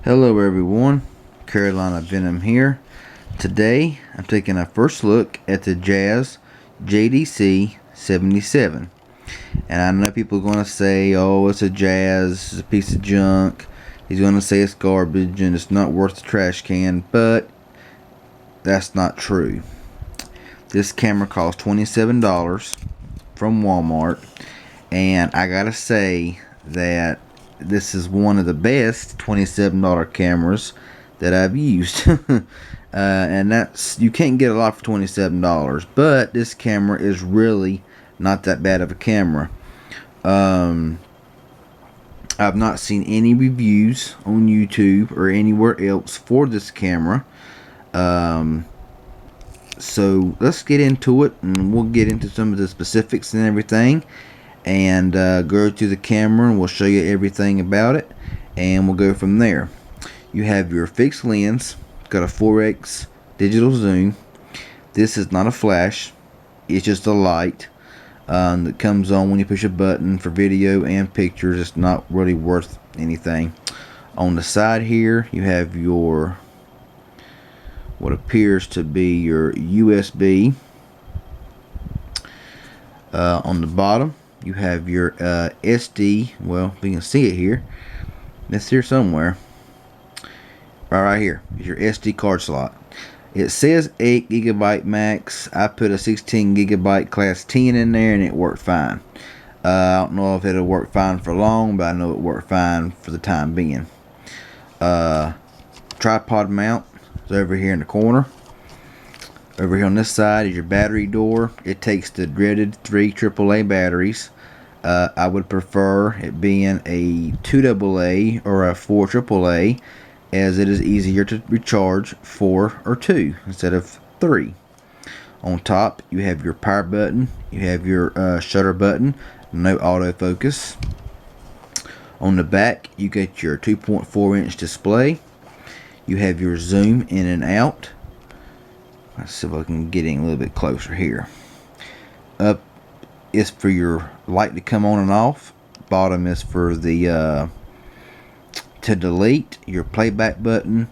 Hello everyone, Carolina Venom here. Today I'm taking a first look at the Jazz JDC77. And I know people are going to say, oh, it's a Jazz, it's a piece of junk. He's going to say it's garbage and it's not worth the trash can, but that's not true. This camera cost $27 from Walmart, and I gotta say that this is one of the best $27 cameras that I've used. And that's, you can't get a lot for $27, but this camera is really not that bad of a camera. I've not seen any reviews on YouTube or anywhere else for this camera. So let's get into it, and we'll get into some of the specifics and everything, and go to the camera and we'll show you everything about it, and we'll go from there. You have your fixed lens, got a 4x digital zoom. This is not a flash, it's just a light that comes on when you push a button for video and pictures. It's not really worth anything. On the side here you have your what appears to be your USB. On the bottom you have your SD. Well, you can see it here. It's here somewhere. Right here is your SD card slot. It says 8 GB max. I put a 16 GB class 10 in there and it worked fine. I don't know if it'll work fine for long, but I know it worked fine for the time being. Tripod mount is over here in the corner. Over here on this side is your battery door. It takes the dreaded 3 AAA batteries. I would prefer it being a 2 AA or a 4 AAA, as it is easier to recharge 4 or 2 instead of 3. On top you have your power button, you have your shutter button, no autofocus. On the back you get your 2.4-inch display. You have your zoom in and out. Let's see if I can get in a little bit closer here. Up is for your light to come on and off. Bottom is for the to delete, your playback button,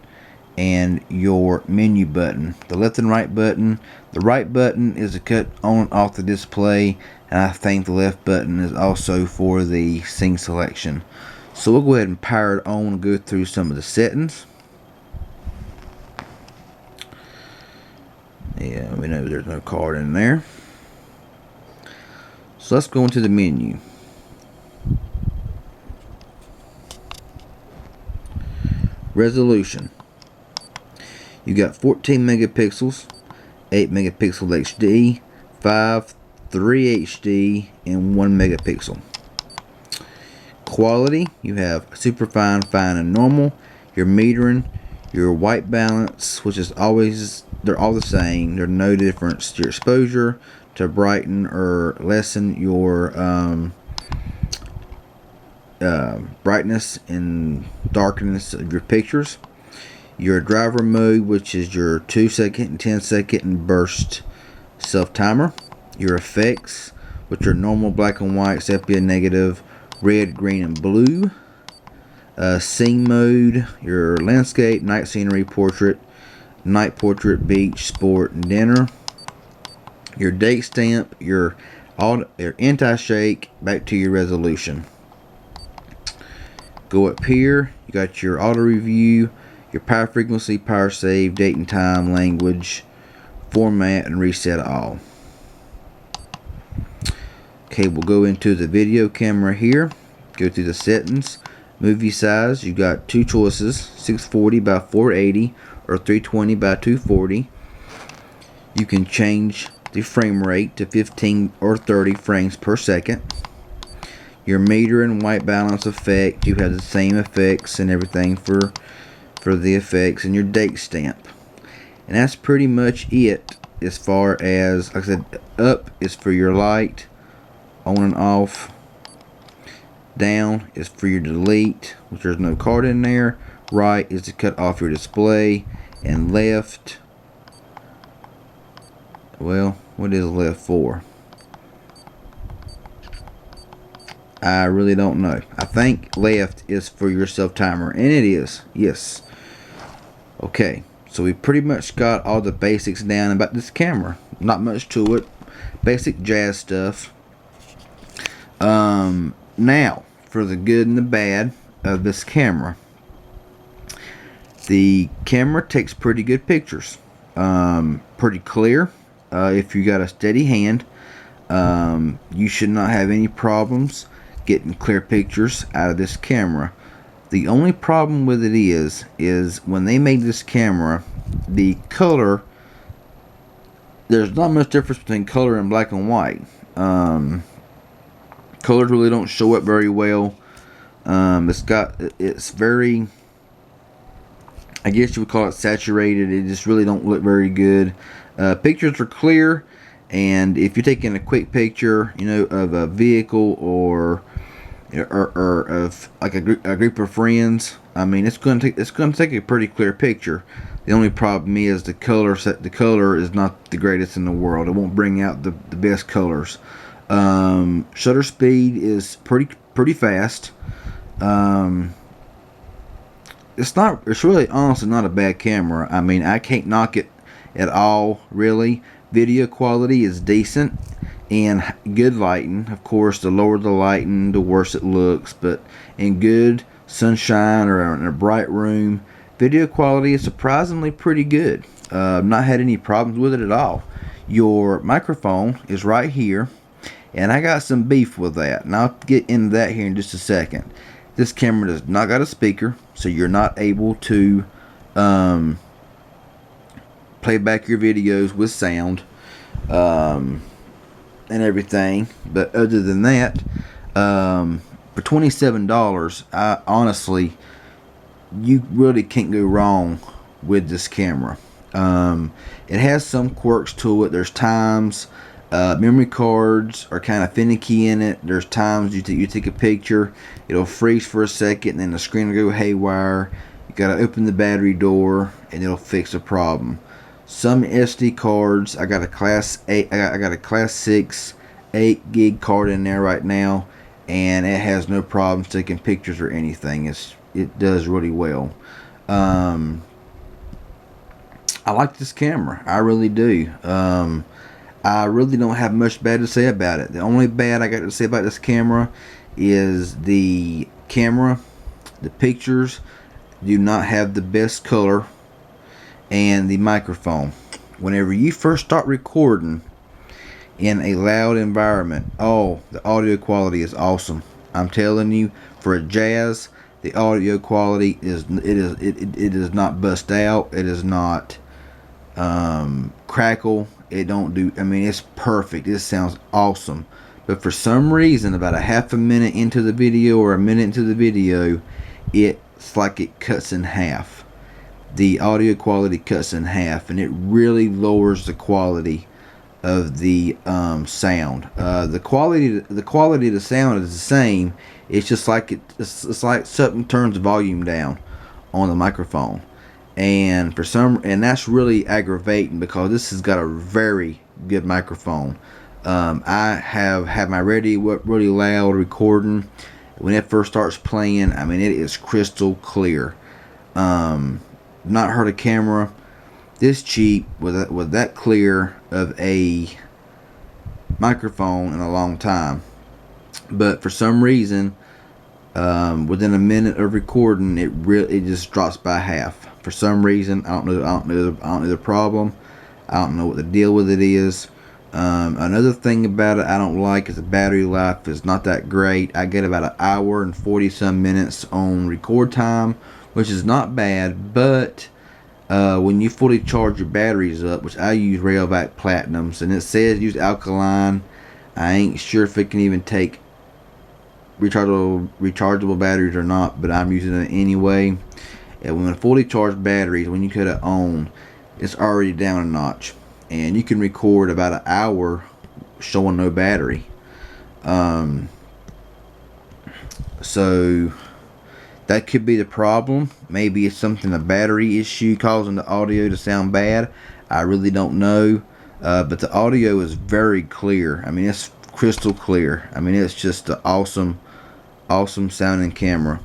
and your menu button. The left and right button. The right button is to cut on and off the display, and I think the left button is also for the scene selection. So we'll go ahead and power it on and go through some of the settings. Yeah, we know there's no card in there. So let's go into the menu. Resolution. You got 14 megapixels, 8 megapixel HD, 5, 3 HD, and 1 megapixel. Quality, you have super fine, fine, and normal. Your metering, your white balance, which is always, they're all the same. There's no difference to your exposure, to brighten or lessen your brightness and darkness of your pictures. Your driver mode, which is your 2-second and 10-second and burst self timer. Your effects, which are normal, black and white, sepia, negative, red, green, and blue. Scene mode, your landscape, night scenery, portrait, night portrait, beach, sport, and dinner. Your date stamp, your anti-shake, back to your resolution. Go up here, you got your auto review, your power frequency, power save, date and time, language, format, and reset all. Okay, we'll go into the video camera here. Go through the settings. Movie size, you got 2 choices, 640 by 480 or 320 by 240. You can change the frame rate to 15 or 30 frames per second. Your meter and white balance effect, you have the same effects and everything for the effects, and your date stamp. And that's pretty much it as far as, like I said, up is for your light, on and off. Down is for your delete, which there's no card in there. Right is to cut off your display, and left, well, what is left for? I really don't know. I think left is for your self timer, and it is. Yes. Okay, so we pretty much got all the basics down about this camera. Not much to it. Basic jazz stuff. Now for the good and the bad of this camera. The camera takes pretty good pictures. Pretty clear. If you got a steady hand, you should not have any problems getting clear pictures out of this camera. The only problem with it is when they made this camera, the color, there's not much difference between color and black and white. Colors really don't show up very well. It's very, I guess you would call it saturated. It just really don't look very good. Pictures are clear, and if you're taking a quick picture, you know, of a vehicle or of like a group of friends, I mean, it's going to take a pretty clear picture. The only problem is the color is not the greatest in the world. It won't bring out the best colors. Shutter speed is pretty fast. It's really honestly not a bad camera. I mean, I can't knock it at all, really. Video quality is decent and good lighting. Of course, the lower the lighting, the worse it looks, but in good sunshine or in a bright room, video quality is surprisingly pretty good. I've not had any problems with it at all. Your microphone is right here, and I got some beef with that, and I'll get into that here in just a second. This camera does not got a speaker, so you're not able to play back your videos with sound and everything. But other than that, for $27, I honestly, you really can't go wrong with this camera. It has some quirks to it. There's times memory cards are kind of finicky in it. There's times you take a picture, it'll freeze for a second, and then the screen will go haywire. You gotta open the battery door, and it'll fix the problem. Some SD cards, I got a class 8, I got a class 6 8 gig card in there right now, and it has no problems taking pictures or anything. It does really well. I like this camera, I really do. I really don't have much bad to say about it. The only bad I got to say about this camera is the pictures do not have the best color, and the microphone. Whenever you first start recording in a loud environment, oh, the audio quality is awesome. I'm telling you, for a jazz, the audio quality is not bust out. It is not crackle. It don't do, I mean, it's perfect. It sounds awesome. But for some reason, about a half a minute into the video or a minute into the video, it's like it cuts in half. The audio quality cuts in half, and it really lowers the quality of the sound. The quality of the sound is the same. It's just like it's like something turns the volume down on the microphone. And that's really aggravating, because this has got a very good microphone. I have had my really loud recording. When it first starts playing, I mean, it is crystal clear. Not heard a camera this cheap with that clear of a microphone in a long time. But for some reason, within a minute of recording, it just drops by half. For some reason, I don't know the problem. I don't know what the deal with it is. Another thing about it I don't like is the battery life is not that great. I get about an hour and 40 some minutes on record time, which is not bad. But when you fully charge your batteries up, which I use Railvac Platinums, and it says use alkaline, I ain't sure if it can even take rechargeable batteries or not, but I'm using it anyway. And when fully charged batteries, when you cut it on, it's already down a notch, and you can record about an hour showing no battery. So that could be the problem. Maybe it's a battery issue causing the audio to sound bad. I really don't know. But the audio is very clear. I mean, it's crystal clear. I mean, it's just an awesome awesome sounding camera.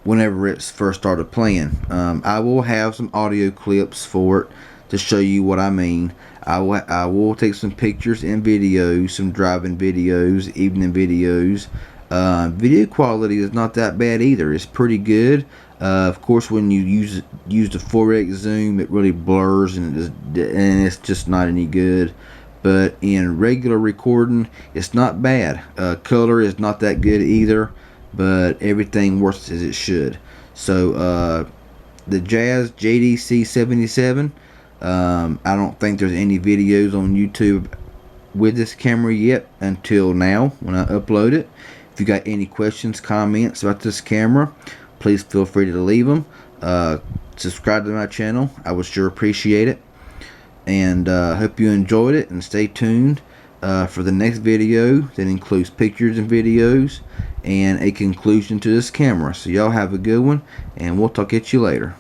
Whenever it's first started playing, I will have some audio clips for it to show you what I mean. I will take some pictures and videos, some driving videos, evening videos. Video quality is not that bad either. It's pretty good. Of course, when you use the 4x zoom, it really blurs and it's just not any good. But in regular recording, it's not bad. Color is not that good either, but everything works as it should. So the Jazz JDC77. I don't think there's any videos on YouTube with this camera yet until now when I upload it. If you got any questions, comments about this camera, please feel free to leave them. Subscribe to my channel. I would sure appreciate it. And hope you enjoyed it, and stay tuned for the next video that includes pictures and videos and a conclusion to this camera. So y'all have a good one, and we'll talk at you later.